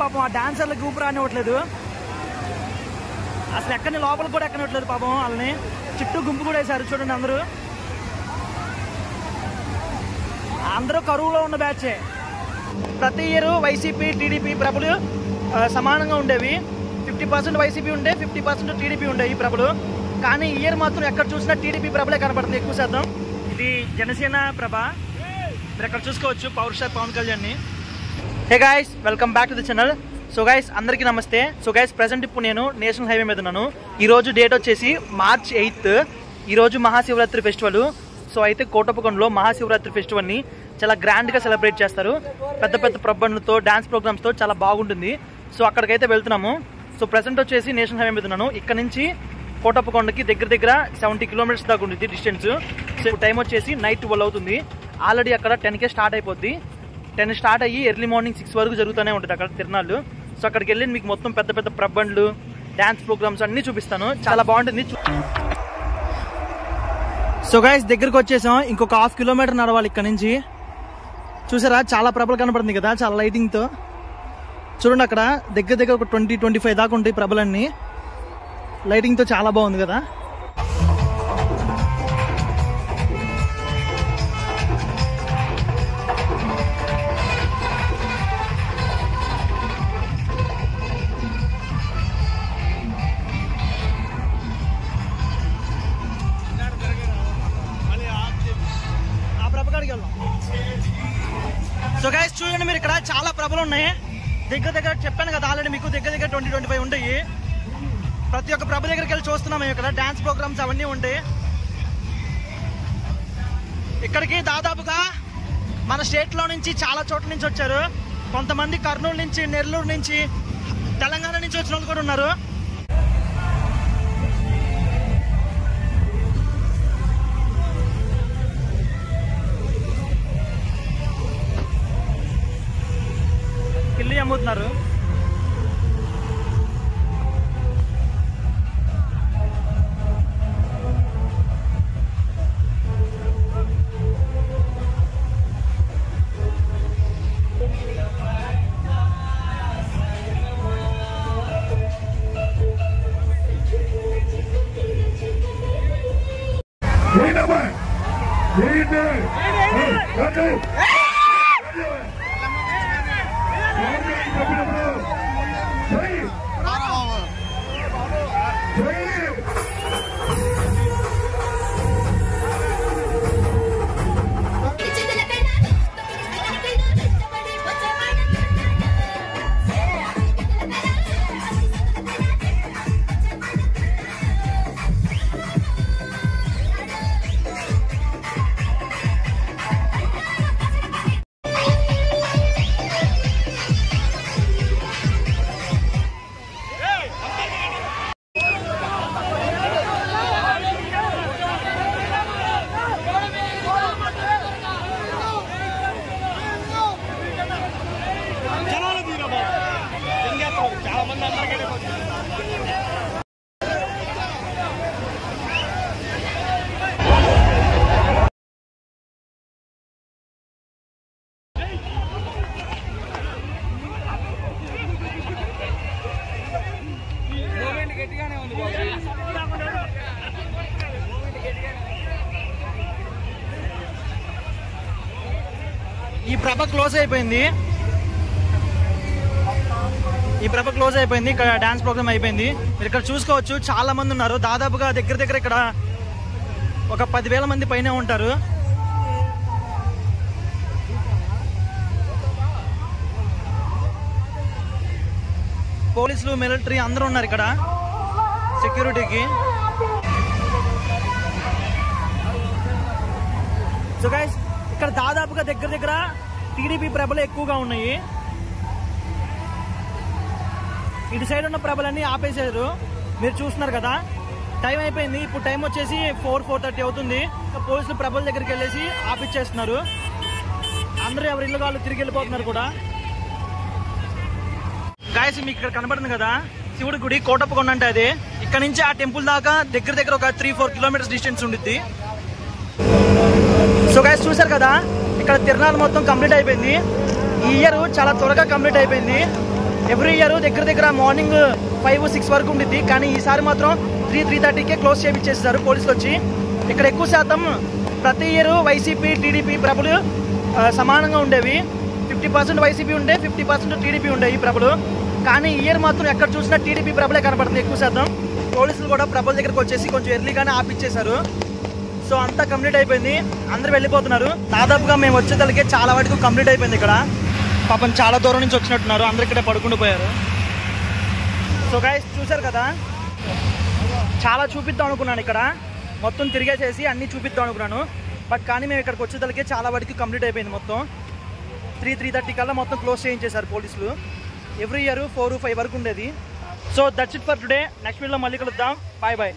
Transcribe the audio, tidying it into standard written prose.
పాపం ఆ డాన్సర్లకు ఊపిరి రానివ్వట్లేదు. అసలు ఎక్కడిని లోపలికి కూడా ఎక్కనివ్వట్లేదు పాపం వాళ్ళని. చుట్టూ గుంపు కూడా వేశారు చూడండి. అందరూ కరువులో ఉన్న బ్యాచే. ప్రతి ఇయర్ వైసీపీ టీడీపీ ప్రభలు సమానంగా ఉండేవి. 50% వైసీపీ ఉండే, 50% టీడీపీ ఉండేవి ప్రభలు. కానీ ఈ ఇయర్ మాత్రం ఎక్కడ చూసినా టీడీపీ ప్రభలే కనపడుతుంది ఎక్కువ శాతం. ఇది జనసేన ప్రభ. మీరు ఎక్కడ చూసుకోవచ్చు పవర్ స్టార్ పవన్ కళ్యాణ్ని. Hey guys, welcome back to the channel. So guys అందరికీ నమస్తే. సో గైస్ ప్రెసెంట్ ఇప్పుడు నేను నేషనల్ హైవే మీద ఉన్నాను. ఈరోజు డేట్ వచ్చేసి March 8th. ఈరోజు మహాశివరాత్రి ఫెస్టివల్. సో అయితే కోటప్పకొండలో మహాశివరాత్రి ఫెస్టివల్ని చాలా గ్రాండ్గా సెలబ్రేట్ చేస్తారు. పెద్ద పెద్ద ప్రబండ్లతో, డాన్స్ ప్రోగ్రామ్స్తో చాలా బాగుంటుంది. సో అక్కడికైతే వెళ్తున్నాము. సో ప్రెసెంట్ వచ్చేసి నేషనల్ హైవే మీద ఉన్నాను. ఇక్కడ నుంచి కోటప్పకొండకి దగ్గర 70 kilometers దాకా ఉంటుంది డిస్టెన్స్. సో టైం వచ్చేసి నైట్ 12 అవుతుంది. ఆల్రెడీ అక్కడ 10కే స్టార్ట్ అయిపోద్ది. 10 స్టార్ట్ అయ్యి ఎర్లీ మార్నింగ్ 6 వరకు జరుగుతూనే ఉంటుంది అక్కడ తిరణాలు. సో అక్కడికి వెళ్ళి మీకు మొత్తం పెద్ద పెద్ద ప్రబండ్లు, డాన్స్ ప్రోగ్రామ్స్ అన్నీ చూపిస్తాను. చాలా బాగుంటుంది. సో గైస్ దగ్గరకు వచ్చేసాం. ఇంకొక 1/2 kilometer నడవాలి ఇక్కడ నుంచి. చూసారా చాలా ప్రభలు కనపడుతుంది కదా, చాలా లైటింగ్తో. చూడండి అక్కడ దగ్గర ఒక 20-25 దాకా ఉంటాయి ప్రభలన్నీ. లైటింగ్తో చాలా బాగుంది కదా. సో గైస్ చూడండి, మీరు ఇక్కడ చాలా ప్రభలు ఉన్నాయి. దగ్గర చెప్పాను కదా ఆల్రెడీ మీకు, దగ్గర 20-25 ఉంటాయి. ప్రతి ఒక్క ప్రభ దగ్గరికి వెళ్ళి చూస్తున్నాం మేము. ఇక్కడ డాన్స్ ప్రోగ్రామ్స్ అవన్నీ ఉంటాయి. ఇక్కడికి దాదాపుగా మన స్టేట్లో నుంచి చాలా చోట్ల నుంచి వచ్చారు. కొంతమంది కర్నూలు నుంచి, నెల్లూరు నుంచి, తెలంగాణ నుంచి వచ్చిన వాళ్ళు కూడా ఉన్నారు. కిల్లి అమ్ముతున్నారు. ఈ ప్రభ క్లోజ్ అయిపోయింది. ఇక్కడ డాన్స్ ప్రోగ్రామ్ అయిపోయింది. మీరు ఇక్కడ చూసుకోవచ్చు చాలా మంది ఉన్నారు. దాదాపుగా దగ్గర ఇక్కడ ఒక 10,000 మంది పైన ఉంటారు. పోలీసులు, మిలిటరీ అందరూ ఉన్నారు ఇక్కడ సెక్యూరిటీకి. సో గైస్ ఇక్కడ దాదాపుగా దగ్గర టీడీపీ ప్రభలు ఎక్కువగా ఉన్నాయి. ఇటు సైడ్ ఉన్న ప్రభలన్నీ ఆపేసారు. మీరు చూస్తున్నారు కదా, టైం అయిపోయింది. ఇప్పుడు టైం వచ్చేసి 4-4:30 అవుతుంది. పోలీసులు ప్రభల దగ్గరికి వెళ్ళేసి ఆపిచ్చేస్తున్నారు. అందరూ ఎవరి ఇల్లు వాళ్ళు తిరిగి వెళ్ళిపోతున్నారు కూడా. గాయస్ మీకు ఇక్కడ కనబడుతుంది కదా శివుడి గుడి, కోటప్పకొండ అంటే అదే. ఇక్కడ నుంచి ఆ టెంపుల్ దాకా దగ్గర ఒక 3-4 kilometers డిస్టెన్స్ ఉండిద్ది. సో గాయస్ చూసారు కదా, ఇక్కడ తిరణాలు మొత్తం కంప్లీట్ అయిపోయింది. ఈ ఇయర్ చాలా త్వరగా కంప్లీట్ అయిపోయింది. ఎవ్రీ ఇయర్ దగ్గర దగ్గర మార్నింగ్ 5-6 వరకు ఉండిద్ది, కానీ ఈసారి మాత్రం 3-3:30కే క్లోజ్ చేయించేస్తారు పోలీసులు వచ్చి. ఇక్కడ ఎక్కువ శాతం ప్రతి ఇయర్ వైసీపీ టీడీపీ ప్రభలు సమానంగా ఉండేవి. 50% వైసీపీ ఉండే, 50% టీడీపీ ఉండే ఈ ప్రభలు. కానీ ఈ ఇయర్ మాత్రం ఎక్కడ చూసినా టీడీపీ ప్రభలే కనపడుతుంది ఎక్కువ శాతం. పోలీసులు కూడా ప్రభల దగ్గరకు వచ్చేసి కొంచెం ఎర్లీగానే ఆపిచ్చేశారు. సో అంతా కంప్లీట్ అయిపోయింది, అందరూ వెళ్ళిపోతున్నారు. దాదాపుగా మేము వచ్చేతలకే చాలా వరకు కంప్లీట్ అయిపోయింది. ఇక్కడ పాపం చాలా దూరం నుంచి వచ్చినట్టున్నారు, అందరు ఇక్కడే పడుకుంటూ పోయారు. సో గైస్ చూసారు కదా, చాలా చూపిద్దాం అనుకున్నాను, ఇక్కడ మొత్తం తిరిగేసేసి అన్నీ చూపిద్దాం అనుకున్నాను. బట్ కానీ మేము ఇక్కడికి వచ్చేతలకే చాలా వరకు కంప్లీట్ అయిపోయింది. మొత్తం 3-3:30 కల్లా మొత్తం క్లోజ్ చేయించేశారు పోలీసులు. ఎవ్రీ ఇయర్ 4-5 వరకు ఉండేది. So that's it for today. Next వీడియోలో మళ్ళీ కలుద్దాం. Bye bye.